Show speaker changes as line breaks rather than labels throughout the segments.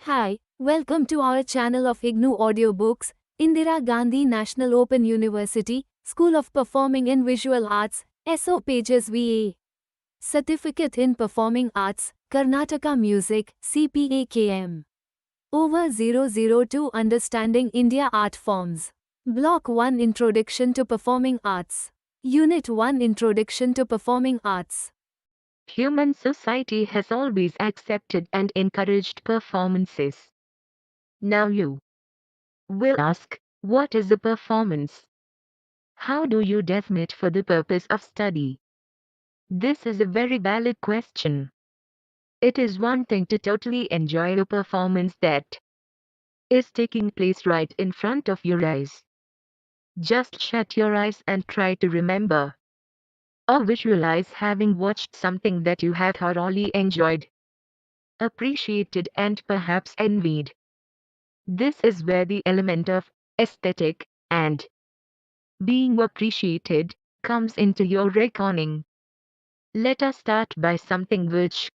Hi, welcome to our channel of IGNOU audiobooks, Indira Gandhi National Open University, School of Performing and Visual Arts, SOPVA. Certificate in Performing Arts, Karnataka Music, CPAKM. OVA 002 Understanding India Art Forms. Block-1 Introduction to Performing Arts. Unit-1 Introduction to Performing Arts.
Human society has always accepted and encouraged performances. Now you will ask, what is a performance? How do you define it for the purpose of study? This is a very valid question. It is one thing to totally enjoy a performance that is taking place right in front of your eyes. Just shut your eyes and try to remember or visualize having watched something that you have thoroughly enjoyed, appreciated, and perhaps envied. This is where the element of aesthetic and being appreciated comes into your reckoning. Let us start by something which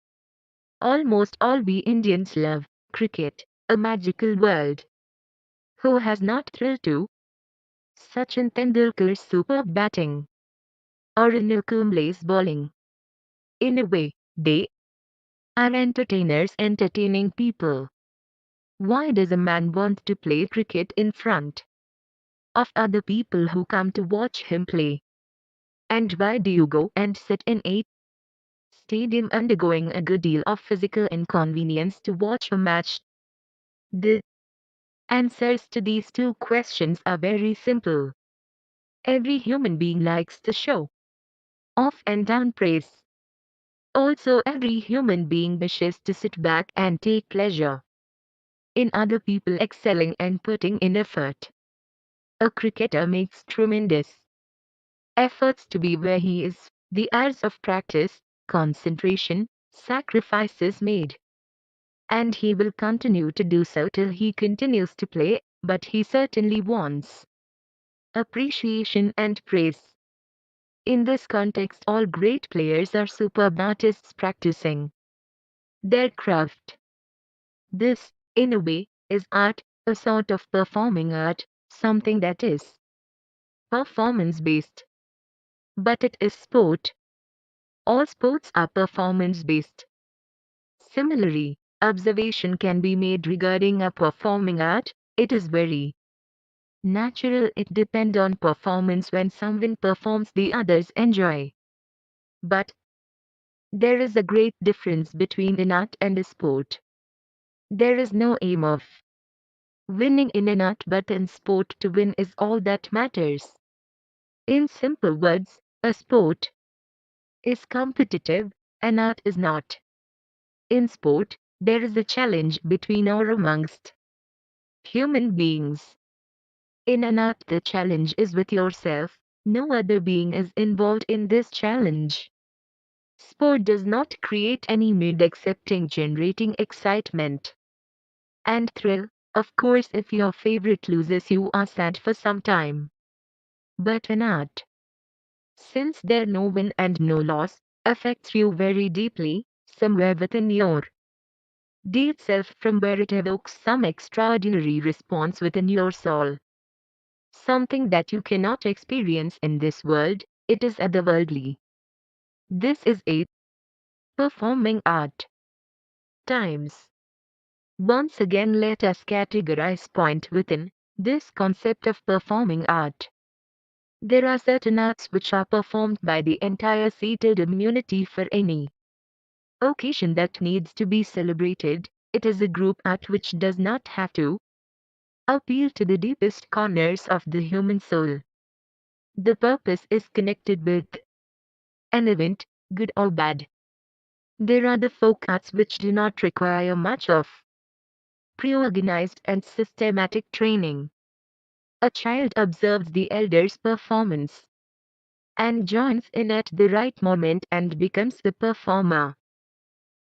almost all we Indians love, cricket, a magical world. Who has not thrilled to Sachin Tendulkar's superb batting or Anil Kumble's bowling? In a way, they are entertainers entertaining people. Why does a man want to play cricket in front of other people who come to watch him play? And why do you go and sit in a stadium undergoing a good deal of physical inconvenience to watch a match? The answers to these two questions are very simple. Every human being likes the show off and down praise. Also, every human being wishes to sit back and take pleasure in other people excelling and putting in effort. A cricketer makes tremendous efforts to be where he is, the hours of practice, concentration, sacrifices made. And he will continue to do so till he continues to play, but he certainly wants appreciation and praise. In this context, all great players are superb artists practicing their craft. This, in a way, is art, a sort of performing art, something that is performance based. But it is sport. All sports are performance based. Similarly, observation can be made regarding a performing art. It is very natural, it depends on performance. When someone performs, the others enjoy. But there is a great difference between an art and a sport. There is no aim of winning in an art, but in sport to win is all that matters. In simple words, a sport is competitive, an art is not. In sport, there is a challenge between or amongst human beings. In an art, the challenge is with yourself, no other being is involved in this challenge. Sport does not create any mood except in generating excitement and thrill. Of course, if your favorite loses, you are sad for some time. But an art, since there no win and no loss, affects you very deeply, somewhere within your deep self, from where it evokes some extraordinary response within your soul. Something that you cannot experience in this world, it is otherworldly. This is a performing art. Times. Once again, let us categorize point within this concept of performing art. There are certain arts which are performed by the entire seated community for any occasion that needs to be celebrated. It is a group art which does not have to appeal to the deepest corners of the human soul. The purpose is connected with an event, good or bad. There are the folk arts which do not require much of pre-organized and systematic training. A child observes the elder's performance and joins in at the right moment and becomes the performer.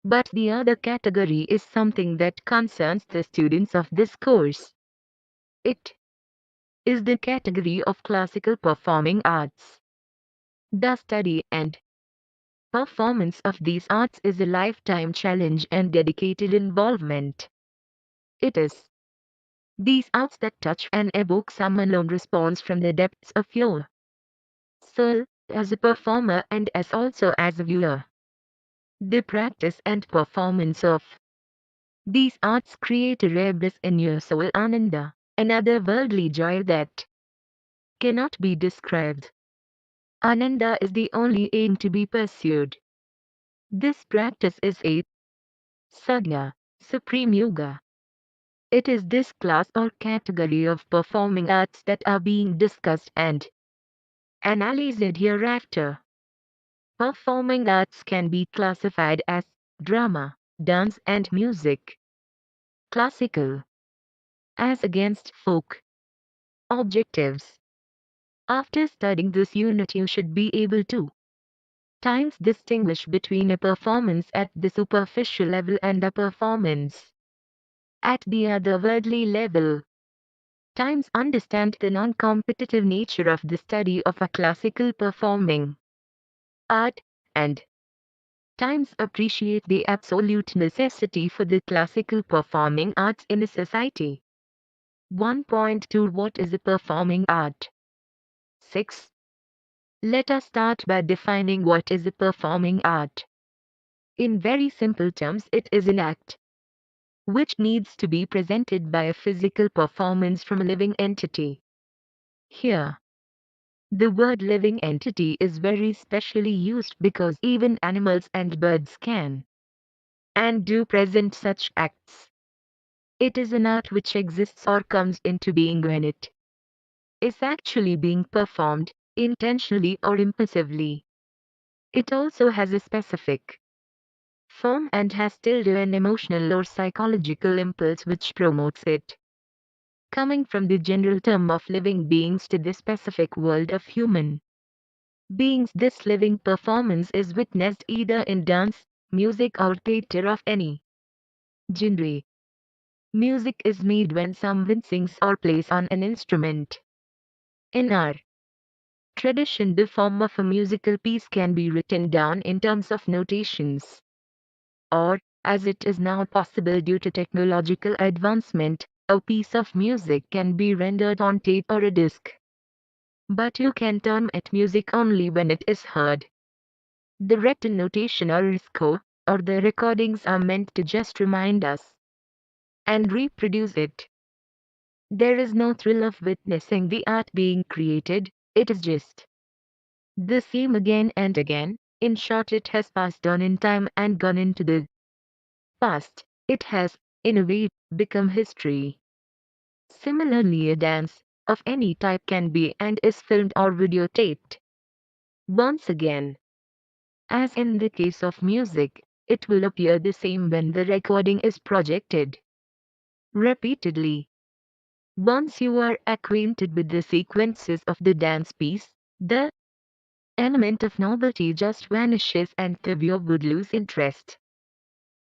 But the other category is something that concerns the students of this course. It is the category of classical performing arts. The study and performance of these arts is a lifetime challenge and dedicated involvement. It is these arts that touch and evoke some unknown response from the depths of your soul, as a performer and as also as a viewer. The practice and performance of these arts create a rare bliss in your soul, ananda, another worldly joy that cannot be described. Ananda is the only aim to be pursued. This practice is a sadhya, supreme yoga. It is this class or category of performing arts that are being discussed and analyzed hereafter. Performing arts can be classified as drama, dance and music, classical, as against folk. Objectives. After studying this unit, you should be able to times distinguish between a performance at the superficial level and a performance at the otherworldly level. Times understand the non-competitive nature of the study of a classical performing art, and times appreciate the absolute necessity for the classical performing arts in a society. 1.2 What is a performing art? 6. Let us start by defining what is a performing art. In very simple terms, it is an act which needs to be presented by a physical performance from a living entity. Here, the word living entity is very specially used because even animals and birds can and do present such acts. It is an art which exists or comes into being when it is actually being performed, intentionally or impulsively. It also has a specific form and has still an emotional or psychological impulse which promotes it. Coming from the general term of living beings to the specific world of human beings, this living performance is witnessed either in dance, music or theatre of any genre. Music is made when someone sings or plays on an instrument. In our tradition, the form of a musical piece can be written down in terms of notations, or, as it is now possible due to technological advancement, a piece of music can be rendered on tape or a disc. But you can term it music only when it is heard. The written notation or score, or the recordings are meant to just remind us and reproduce it. There is no thrill of witnessing the art being created, it is just the same again and again. In short, it has passed on in time and gone into the past. It has, in a way, become history. Similarly, a dance of any type can be and is filmed or videotaped. Once again, as in the case of music, it will appear the same when the recording is projected repeatedly. Once you are acquainted with the sequences of the dance piece, the element of novelty just vanishes and the viewer would lose interest.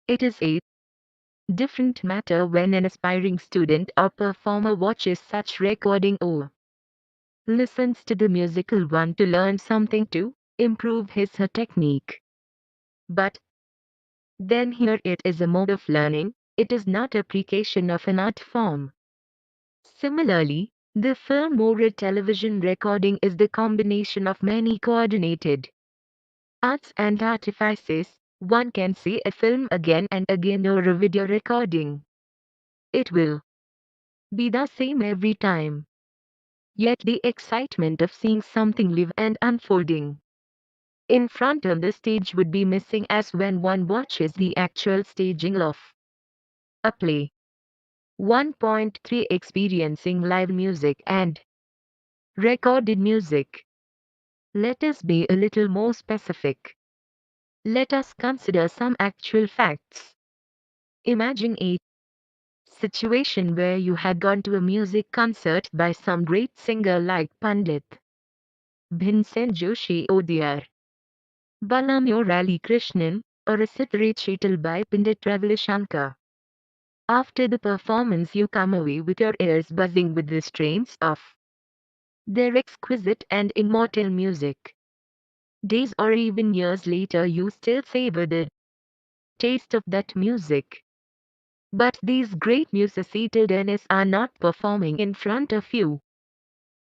It is a different matter when an aspiring student or performer watches such recording or listens to the musical one to learn something to improve his her technique. But then here it is a mode of learning, it is not application of an art form. Similarly, the film or a television recording is the combination of many coordinated arts and artifices. One can see a film again and again or a video recording. It will be the same every time. Yet the excitement of seeing something live and unfolding in front on the stage would be missing as when one watches the actual staging of a play. 1.3 Experiencing live music and recorded music. Let us be a little more specific. Let us consider some actual facts. Imagine a situation where you had gone to a music concert by some great singer like Pandit Bhimsen Joshi Odiyar, Bala Murali Krishnan, or a recital by Pandit Ravilashankar. After the performance, you come away with your ears buzzing with the strains of their exquisite and immortal music. Days or even years later, you still savor the taste of that music. But these great musicians are not performing in front of you.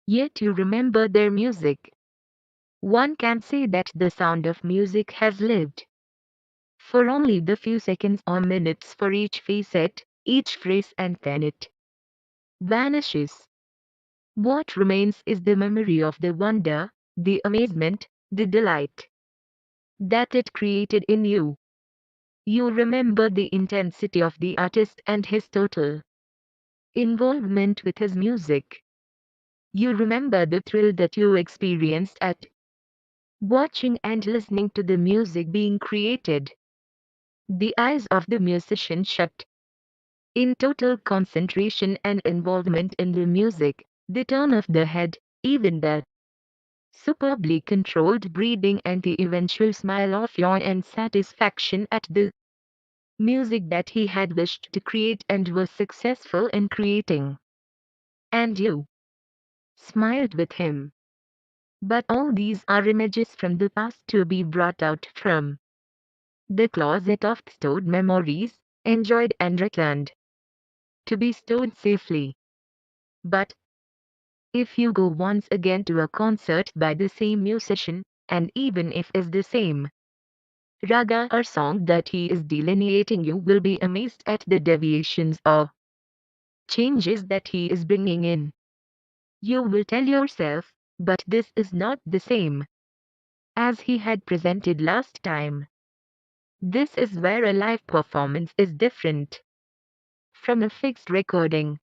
Yet you remember their music. One can say that the sound of music has lived for only the few seconds or minutes for each facet, each phrase, and then it vanishes. What remains is the memory of the wonder, the amazement, the delight that it created in you. You remember the intensity of the artist and his total involvement with his music. You remember the thrill that you experienced at watching and listening to the music being created. The eyes of the musician shut in total concentration and involvement in the music, the turn of the head, even the superbly controlled breathing and the eventual smile of joy and satisfaction at the music that he had wished to create and was successful in creating. And you smiled with him. But all these are images from the past to be brought out from the closet of stored memories, enjoyed and returned to be stored safely. But if you go once again to a concert by the same musician, and even if it's the same raga or song that he is delineating, you will be amazed at the deviations or changes that he is bringing in. You will tell yourself, but this is not the same as he had presented last time. This is where a live performance is different from a fixed recording.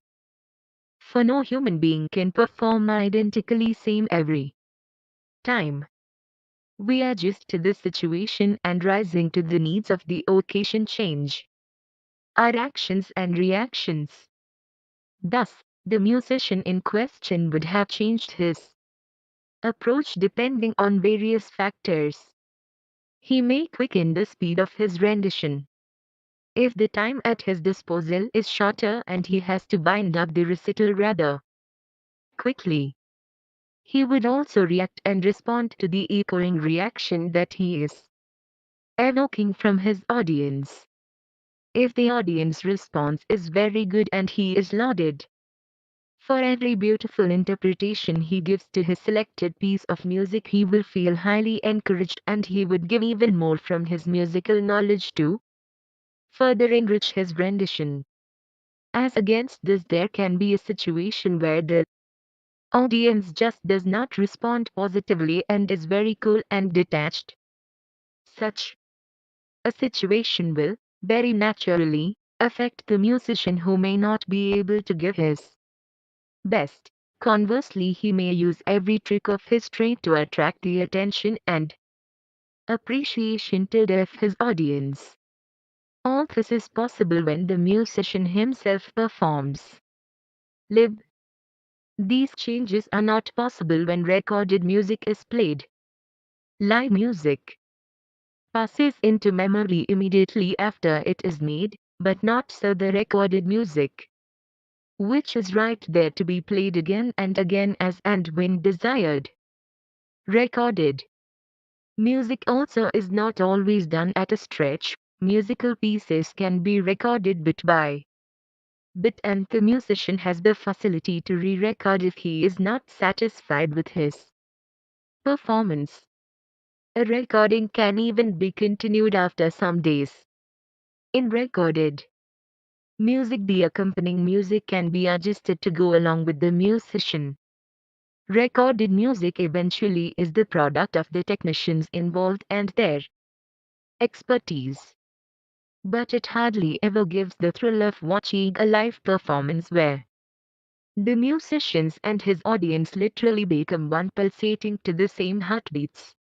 For no human being can perform identically same every time. We adjust to the situation and rising to the needs of the occasion change our actions and reactions. Thus, the musician in question would have changed his approach depending on various factors. He may quicken the speed of his rendition if the time at his disposal is shorter and he has to bind up the recital rather quickly. He would also react and respond to the echoing reaction that he is evoking from his audience. If the audience response is very good and he is lauded for every beautiful interpretation he gives to his selected piece of music, he will feel highly encouraged and he would give even more from his musical knowledge to further enrich his rendition. As against this, there can be a situation where the audience just does not respond positively and is very cool and detached. Such a situation will, very naturally, affect the musician who may not be able to give his best. Conversely, he may use every trick of his trade to attract the attention and appreciation of his audience. All this is possible when the musician himself performs live. These changes are not possible when recorded music is played. Live music passes into memory immediately after it is made, but not so the recorded music, which is right there to be played again and again as and when desired. Recorded music also is not always done at a stretch. Musical pieces can be recorded bit by bit, and the musician has the facility to re-record if he is not satisfied with his performance. A recording can even be continued after some days. In recorded music, the accompanying music can be adjusted to go along with the musician. Recorded music eventually is the product of the technicians involved and their expertise. But it hardly ever gives the thrill of watching a live performance where the musicians and his audience literally become one, pulsating to the same heartbeats.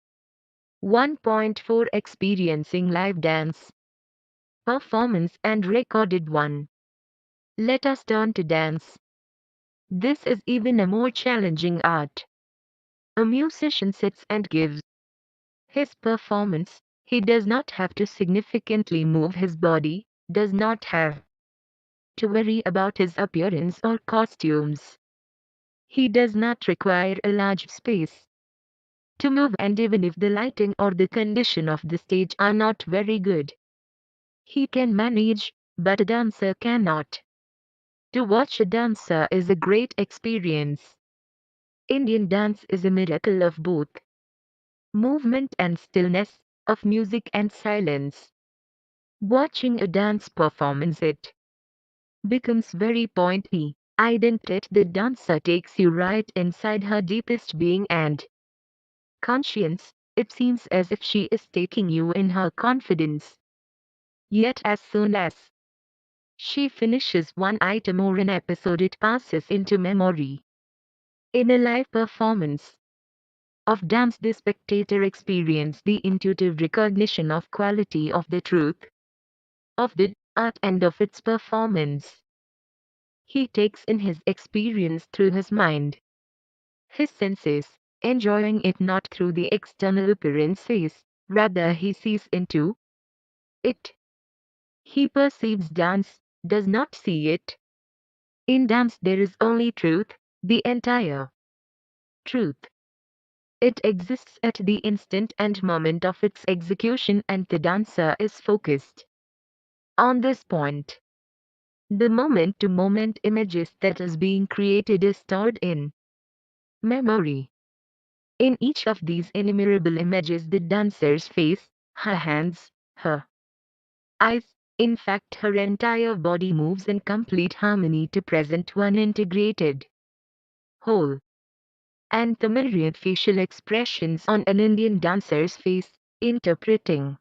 1.4 Experiencing live dance performance and recorded one. Let us turn to dance. This is even a more challenging art. A musician sits and gives his performance. He does not have to significantly move his body, does not have to worry about his appearance or costumes. He does not require a large space to move, and even if the lighting or the condition of the stage are not very good, he can manage but a dancer cannot. To watch a dancer is a great experience. Indian dance is a miracle of both movement and stillness, of music and silence. Watching a dance performance it becomes very pointy. Identity. The dancer takes you right inside her deepest being and conscience. It seems as if she is taking you in her confidence. Yet as soon as she finishes one item or an episode, it passes into memory. In a live performance of dance, the spectator experiences the intuitive recognition of quality of the truth, of the art and of its performance. He takes in his experience through his mind, his senses, enjoying it not through the external appearances, rather he sees into it. He perceives dance, does not see it. In dance there is only truth, the entire truth. It exists at the instant and moment of its execution, and the dancer is focused on this point. The moment-to-moment images that is being created is stored in memory. In each of these innumerable images, the dancer's face, her hands, her eyes, in fact her entire body moves in complete harmony to present one integrated whole. And the myriad facial expressions on an Indian dancer's face, interpreting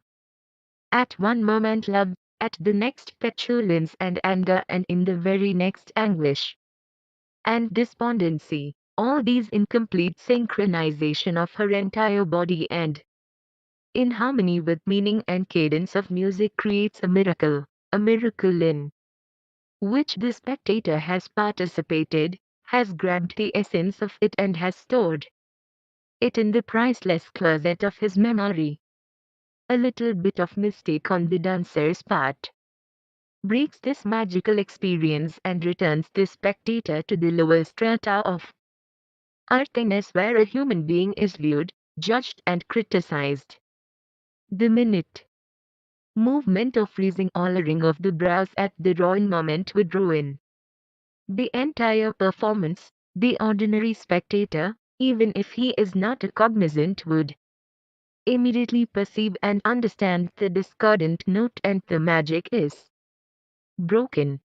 at one moment love, at the next petulance and anger, and in the very next anguish and despondency, all these in complete synchronization of her entire body and in harmony with meaning and cadence of music, creates a miracle in which the spectator has participated, has grabbed the essence of it and has stored it in the priceless closet of his memory. A little bit of mistake on the dancer's part breaks this magical experience and returns the spectator to the lower strata of earthiness, where a human being is viewed, judged and criticized. The minute movement of freezing or lowering of the brows at the wrong moment would ruin the entire performance. The ordinary spectator, even if he is not a cognizant, would immediately perceive and understand the discordant note, and the magic is broken.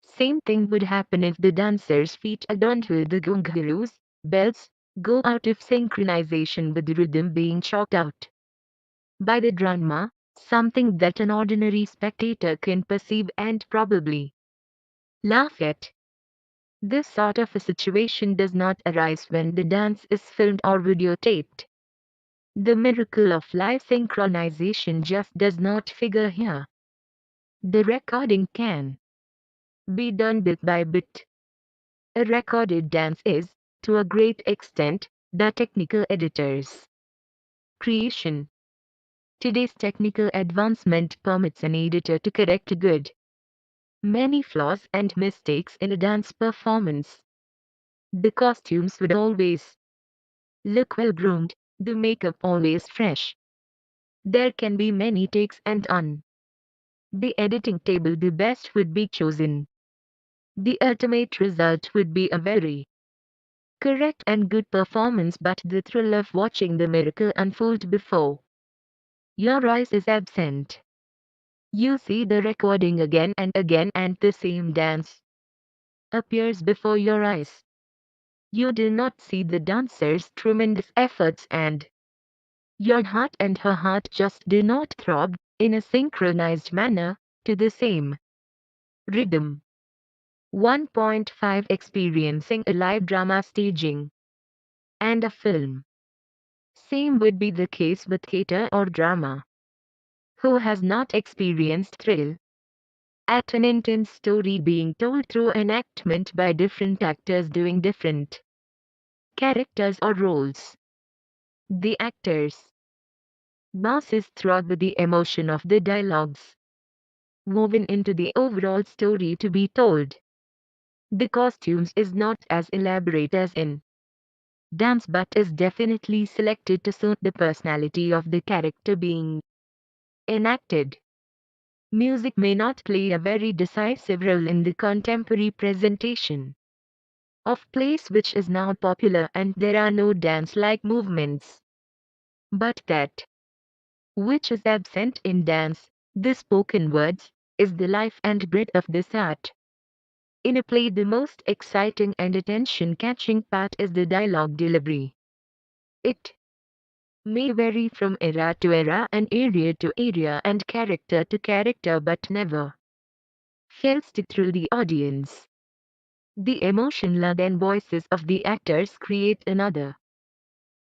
Same thing would happen if the dancer's feet adorned with the ghungaroos, bells, go out of synchronization with the rhythm being chalked out by the drama, something that an ordinary spectator can perceive and probably laugh at. This sort of a situation does not arise when the dance is filmed or videotaped. The miracle of live synchronization just does not figure here. The recording can be done bit by bit. A recorded dance is, to a great extent, the technical editor's creation. Today's technical advancement permits an editor to correct good many flaws and mistakes in a dance performance. The costumes would always look well groomed, the makeup always fresh. There can be many takes, and on the editing table the best would be chosen. The ultimate result would be a very correct and good performance, but the thrill of watching the miracle unfold before your eyes is absent. You see the recording again and again, and the same dance appears before your eyes. You do not see the dancer's tremendous efforts, and your heart and her heart just do not throb in a synchronized manner to the same rhythm. 1.5 Experiencing a live drama staging and a film. Same would be the case with theater or drama. Who has not experienced thrill at an intense story being told through enactment by different actors doing different characters or roles? The actors' mouths throb with the emotion of the dialogues woven into the overall story to be told. The costumes is not as elaborate as in dance, but is definitely selected to suit the personality of the character being enacted. Music may not play a very decisive role in the contemporary presentation of plays which is now popular and there are no dance-like movements. But that which is absent in dance, the spoken words, is the life and breath of this art. In a play, the most exciting and attention-catching part is the dialogue delivery. It may vary from era to era and area to area and character to character but never fails to thrill the audience. The emotion-laden voices of the actors create another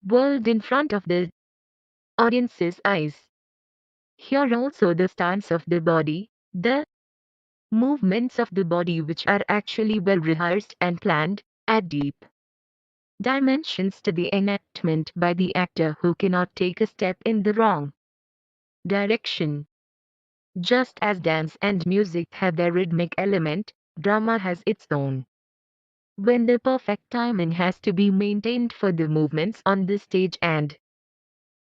world in front of the audience's eyes. Here also the stance of the body, the movements of the body which are actually well rehearsed and planned, add deep dimensions to the enactment by the actor who cannot take a step in the wrong direction. Just as dance and music have their rhythmic element, drama has its own. When the perfect timing has to be maintained for the movements on the stage and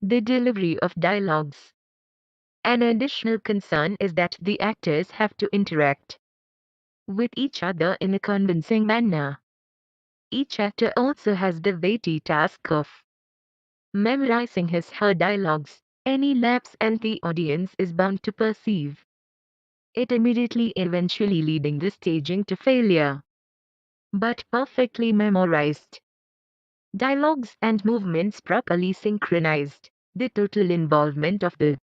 the delivery of dialogues. An additional concern is that the actors have to interact with each other in a convincing manner. Each actor also has the weighty task of memorizing her dialogues. Any lapse and the audience is bound to perceive it immediately, eventually leading the staging to failure. But perfectly memorized dialogues and movements properly synchronized, the total involvement of the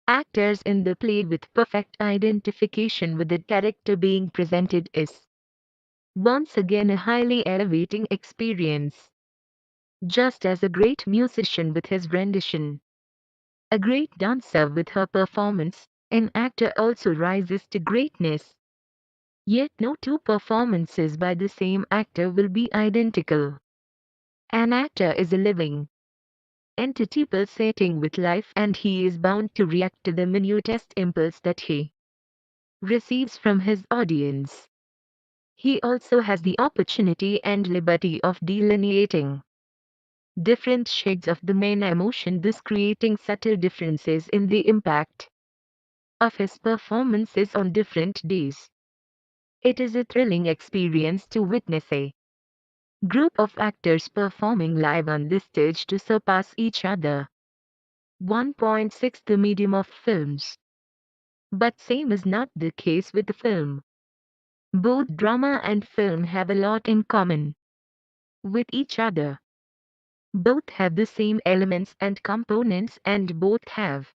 actors in the play with perfect identification with the character being presented is once again a highly elevating experience. Just as a great musician with his rendition, a great dancer with her performance, an actor also rises to greatness. Yet no two performances by the same actor will be identical. An actor is a living entity pulsating with life and he is bound to react to the minutest impulse that he receives from his audience. He also has the opportunity and liberty of delineating different shades of the main emotion, thus creating subtle differences in the impact of his performances on different days. It is a thrilling experience to witness a group of actors performing live on the stage to surpass each other. 1.6 The medium of films. But same is not the case with the film. Both drama and film have a lot in common with each other. Both have the same elements and components and both have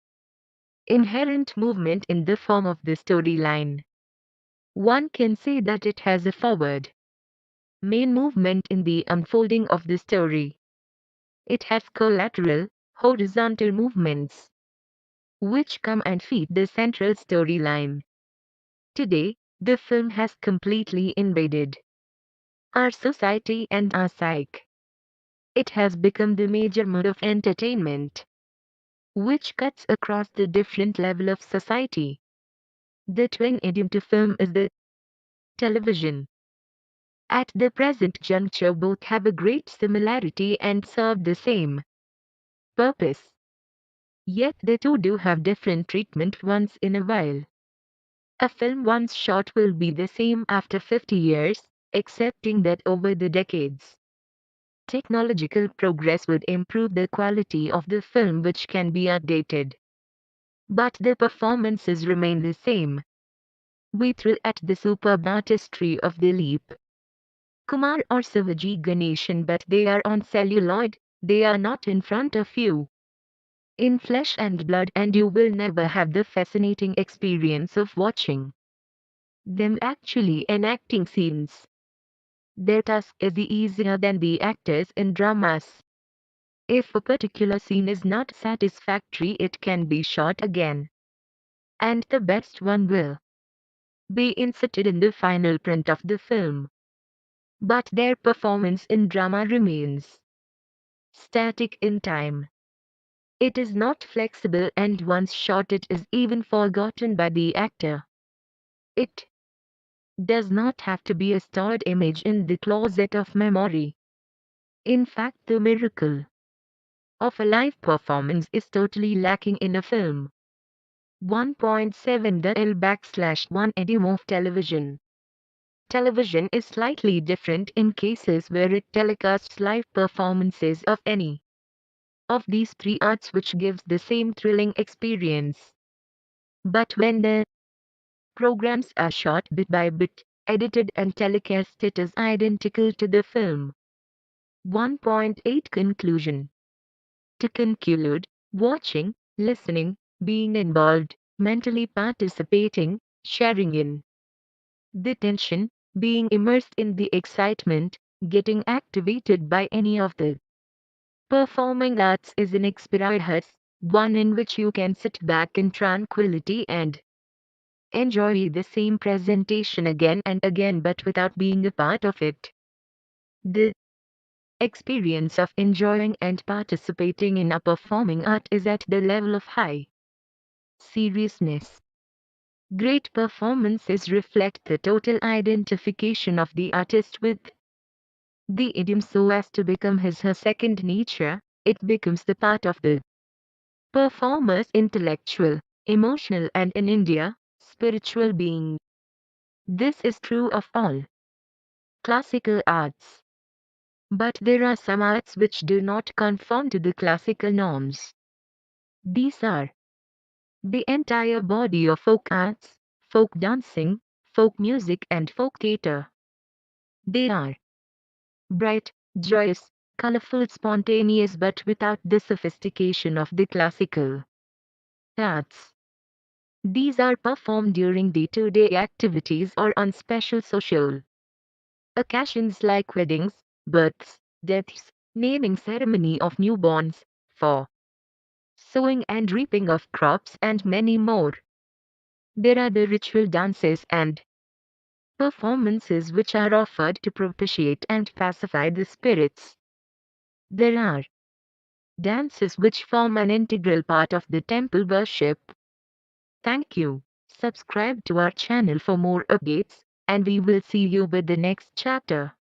inherent movement in the form of the storyline. One can say that it has a forward main movement in the unfolding of the story. It has collateral, horizontal movements, which come and feed the central storyline. Today, the film has completely invaded our society and our psyche. It has become the major mode of entertainment, which cuts across the different level of society. The twin idiom to film is the television. At the present juncture, both have a great similarity and serve the same purpose. Yet the two do have different treatment once in a while. A film once shot will be the same after 50 years, excepting that over the decades, technological progress would improve the quality of the film, which can be updated. But the performances remain the same. We thrill at the superb artistry of Dilip Kumar or Sivaji Ganeshan, but they are on celluloid, they are not in front of you in flesh and blood, and you will never have the fascinating experience of watching them actually enacting scenes. Their task is easier than the actors in dramas. If a particular scene is not satisfactory, it can be shot again, and the best one will be inserted in the final print of the film. But their performance in drama remains static in time. It is not flexible, and once shot it is even forgotten by the actor. It does not have to be a stored image in the closet of memory. In fact, the miracle of a live performance is totally lacking in a film. 1.7 The L/1 idiom of television. Television is slightly different in cases where it telecasts live performances of any of these three arts, which gives the same thrilling experience. But when the programs are shot bit by bit, edited and telecast, it is identical to the film. 1.8 Conclusion. To conclude, watching, listening, being involved, mentally participating, sharing in the tension, being immersed in the excitement, getting activated by any of the performing arts is an experience, one in which you can sit back in tranquility and enjoy the same presentation again and again, but without being a part of it. The experience of enjoying and participating in a performing art is at the level of high seriousness. Great performances reflect the total identification of the artist with the idiom so as to become his/her second nature. It becomes the part of the performer's intellectual, emotional, and in India, spiritual being. This is true of all classical arts. But there are some arts which do not conform to the classical norms. These are the entire body of folk arts, folk dancing, folk music, and folk theatre. They are bright, joyous, colorful, spontaneous, but without the sophistication of the classical arts. These are performed during day-to-day activities or on special social occasions like weddings, births, deaths, naming ceremony of newborns, for sowing and reaping of crops, and many more. There are the ritual dances and performances which are offered to propitiate and pacify the spirits. There are dances which form an integral part of the temple worship. Thank you. Subscribe to our channel for more updates, and we will see you with the next chapter.